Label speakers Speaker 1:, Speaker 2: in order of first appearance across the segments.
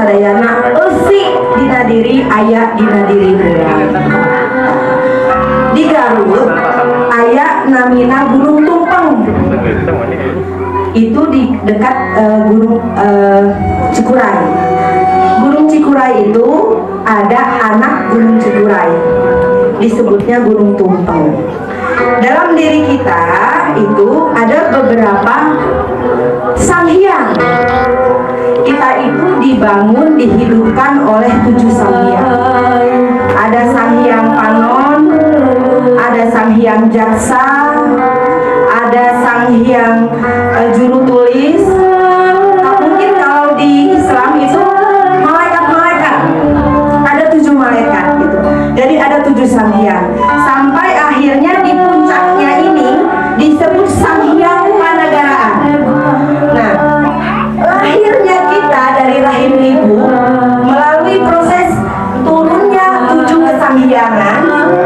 Speaker 1: sadayana eusi dina diri aya dina diri urang. Di Garut aya namina Gunung Tumpeng. Itu di dekat Gunung Cikuray. Gunung Cikuray itu ada anak Gunung Cikuray, disebutnya Gunung Tumpeng. Dalam diri kita itu ada beberapa sanghyang. Kita itu dibangun, dihidupkan oleh 7 sanghyang. Ada sanghyang Panon, ada sanghyang Jaksa, ada sanghyang Juru Tulis. Mungkin kalau di Islam itu malaikat-malaikat, ada 7 malaikat gitu. Jadi ada 7 sanghyang. Sampai akhirnya di puncaknya ini disebut sanghyang Panagaraan. Nah, lahirnya kita dari rahim ibu melalui proses turunnya 7 kesanghyangan,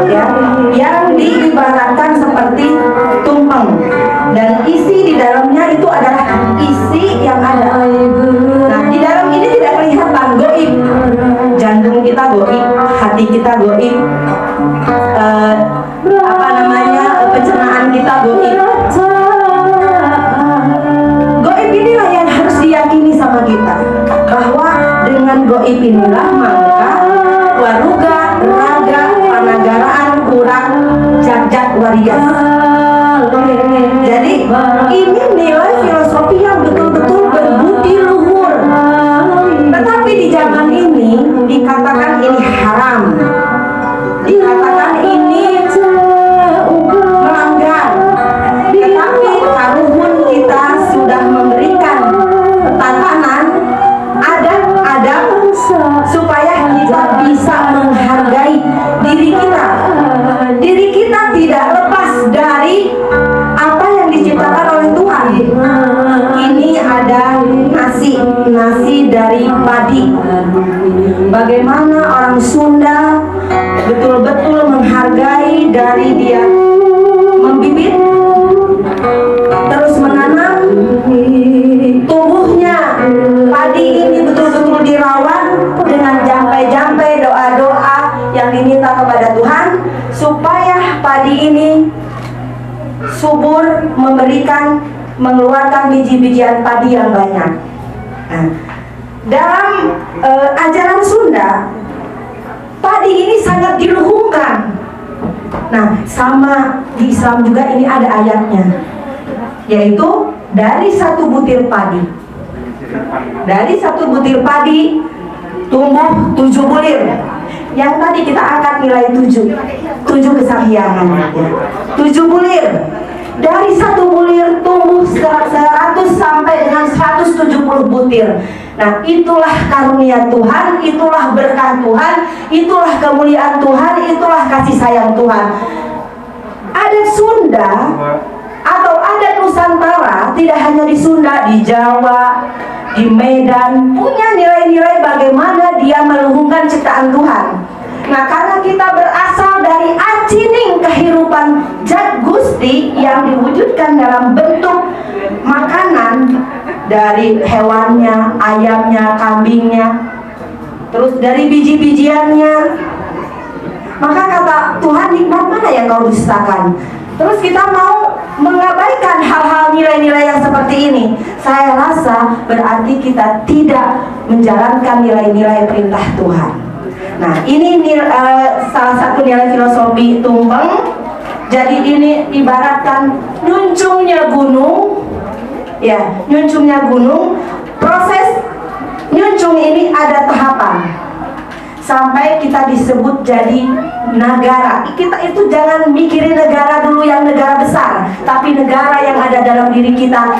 Speaker 1: ya, yang diibaratkan seperti tumpeng, dan isi di dalamnya itu adalah isi yang ada. Nah, di dalam ini tidak kelihatan goib, jantung kita goib, hati kita goib, pencernaan kita goib. Goib inilah yang harus diyakini sama kita, bahwa dengan goib inilah maka waruga raga panagaraan kurang jajak warias. Jadi ini nilai filosofi yang betul-betul berbudi luhur. Tetapi di zaman ini dikatakan ini haram, dikatakan ini melanggar. Tetapi karuhun kita sudah memberikan tatanan adab supaya kita bisa menghargai diri kita. Diri kita tidak lepas dari apa yang diciptakan oleh Tuhan. Ini ada nasi dari padi. Bagaimana orang Sunda betul-betul menghargai dari dia membibit, terus menanam, tumbuhnya padi ini betul-betul dirawat dengan jampai-jampai doa-doa yang diminta kepada Tuhan supaya padi ini subur, mengeluarkan biji-bijian padi yang banyak. Nah, dalam ajaran Sunda, padi ini sangat diluhungkan. Nah, sama di Islam juga ini ada ayatnya, yaitu dari 1 butir padi. Dari 1 butir padi tumbuh 7 bulir. Yang tadi kita angkat nilai 7 kesanghyangan, 7 bulir. Dari 1 bulir tumbuh 100 sampai dengan 170 butir. Nah, itulah karunia Tuhan, itulah berkah Tuhan, itulah kemuliaan Tuhan, itulah kasih sayang Tuhan. Adat Sunda atau adat Nusantara, tidak hanya di Sunda, di Jawa, di Medan, punya nilai-nilai bagaimana dia meluhungkan ciptaan Tuhan. Nah, karena kita berasal dari acining kehidupan Jat Gusti yang diwujudkan dalam bentuk makanan, dari hewannya, ayamnya, kambingnya, terus dari biji-bijiannya, maka kata Tuhan, nikmat mana yang kau dustakan? Terus kita mau mengabaikan hal-hal nilai-nilai yang seperti ini. Saya rasa berarti kita tidak menjalankan nilai-nilai perintah Tuhan. Nah, ini salah satu nilai filosofi tumpeng. Jadi ini ibaratkan nyuncungnya gunung, ya, nyuncungnya gunung. Proses nyuncung ini ada tahapan sampai kita disebut jadi negara. Kita itu jangan mikirin negara dulu yang negara besar, tapi negara yang ada dalam diri kita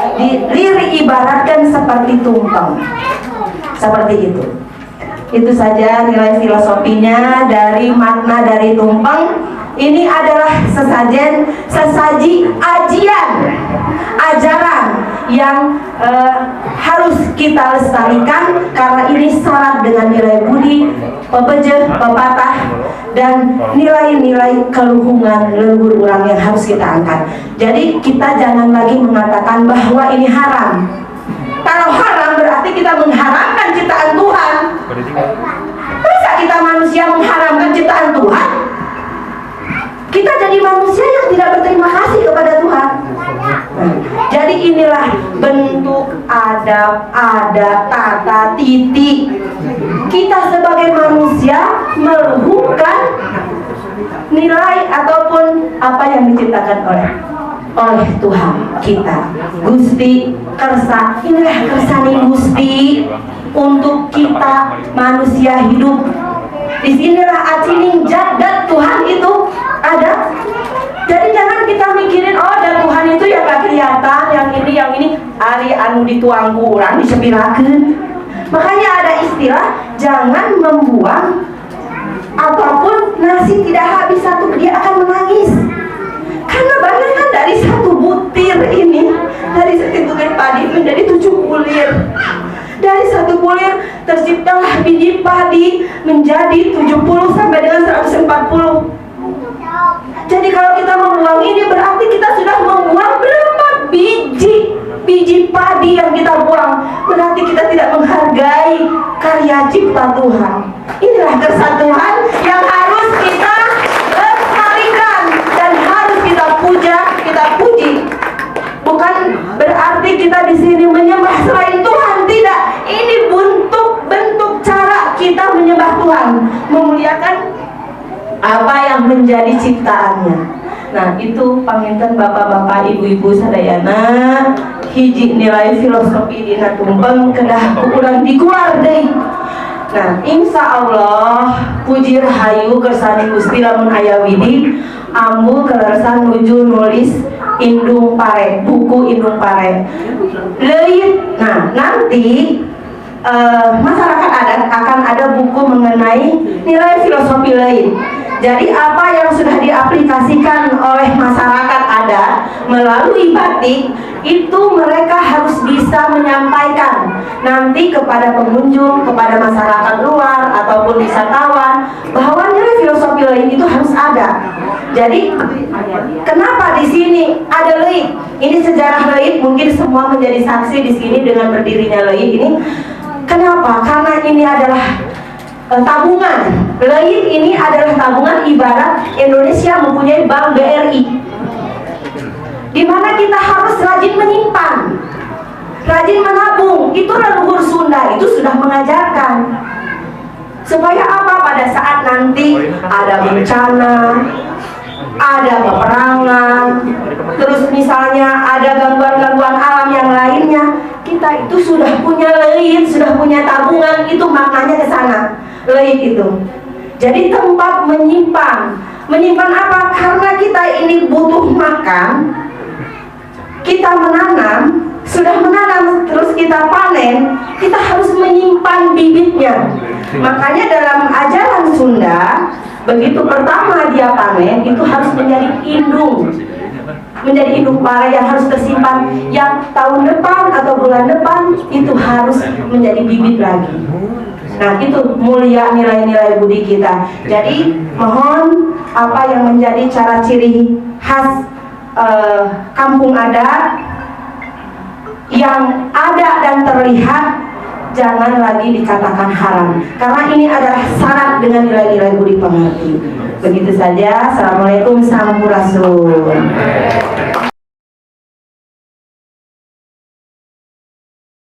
Speaker 1: ibaratkan seperti tumpeng. Seperti itu. Itu saja nilai filosofinya dari makna dari tumpeng. Ini adalah sesaji ajian, ajaran yang harus kita lestarikan, karena ini syarat dengan nilai budi, pepejeh, pepatah, dan nilai-nilai keluhungan leluhur orang yang harus kita angkat. Jadi kita jangan lagi mengatakan bahwa ini haram. Kalau haram berarti kita mengharamkan ciptaan Tuhan. Masa kita manusia mengharamkan ciptaan Tuhan? Kita jadi manusia yang tidak berterima kasih kepada Tuhan. Jadi inilah bentuk adab, adat, tata, titi. Kita sebagai manusia meluhurkan nilai ataupun apa yang diciptakan oleh Tuhan kita. Gusti kersa, inilah kersani Gusti untuk kita manusia hidup. Disinilah acining jadat Tuhan itu ada. Jadi jangan kita mikirin oh dan Tuhan itu yang gak kelihatan, yang ini ari anu dituang kurang disepirakeun. Makanya ada istilah jangan membuang apapun nasi tidak habis satu dia akan menangis. Karena bayangkan dari satu butir ini, dari setinggungan padi menjadi 7 bulir. Dari satu bulir terciptalah biji padi menjadi 70 sampai dengan 140. Jadi kalau kita membuang ini berarti kita sudah membuang berapa biji padi yang kita buang. Berarti kita tidak menghargai karya cipta Tuhan. Inilah kersane Tuhan yang harus kita lestarikan dan harus kita puja, kita puji. Bukan berarti kita di sini menyembah selain Tuhan, tidak. Ini bentuk cara kita menyembah Tuhan, memuliakan apa yang menjadi ciptaannya. Nah itu panginten bapak-bapak, ibu-ibu sadayana, hiji nilai filosofi dina tumpeng kedah kurang diguar deui. Nah insya Allah puji rahayu kersani Gusti lamun aya widi ambu kelersan nuju nulis Indung Pare, buku Indung Pare leuit. Nah nanti masyarakat adat akan ada buku mengenai nilai filosofi lain. Jadi apa yang sudah diaplikasikan oleh masyarakat adat melalui batik itu mereka harus bisa menyampaikan nanti kepada pengunjung, kepada masyarakat luar ataupun wisatawan bahwa nilai filosofi lain itu harus ada. Jadi kenapa di sini ada leit? Ini sejarah leit, mungkin semua menjadi saksi di sini dengan berdirinya leit ini. Kenapa? Karena ini adalah tabungan. Leit ini adalah tabungan ibarat Indonesia mempunyai bank BRI, di mana kita harus rajin menyimpan, rajin menabung. Itu leluhur Sunda itu sudah mengajarkan. Supaya apa? Pada saat nanti ada bencana, ada peperangan, terus misalnya ada gangguan-gangguan alam yang lainnya, kita itu sudah punya leit, sudah punya tabungan. Itu maknanya ke sana. Leit itu jadi tempat menyimpan apa? Karena kita ini butuh makan, kita menanam, sudah menanam terus kita panen, kita harus menyimpan bibitnya. Makanya dalam ajaran Sunda begitu pertama dia panen itu harus menjadi indung pare yang harus tersimpan, yang tahun depan atau bulan depan itu harus menjadi bibit lagi. Nah itu mulia nilai-nilai budi kita. Jadi mohon apa yang menjadi cara ciri khas kampung adat yang ada dan terlihat jangan lagi dikatakan haram, karena ini adalah syarat dengan nilai-nilai budi pekerti. Begitu saja. Assalamualaikum, sampurasun.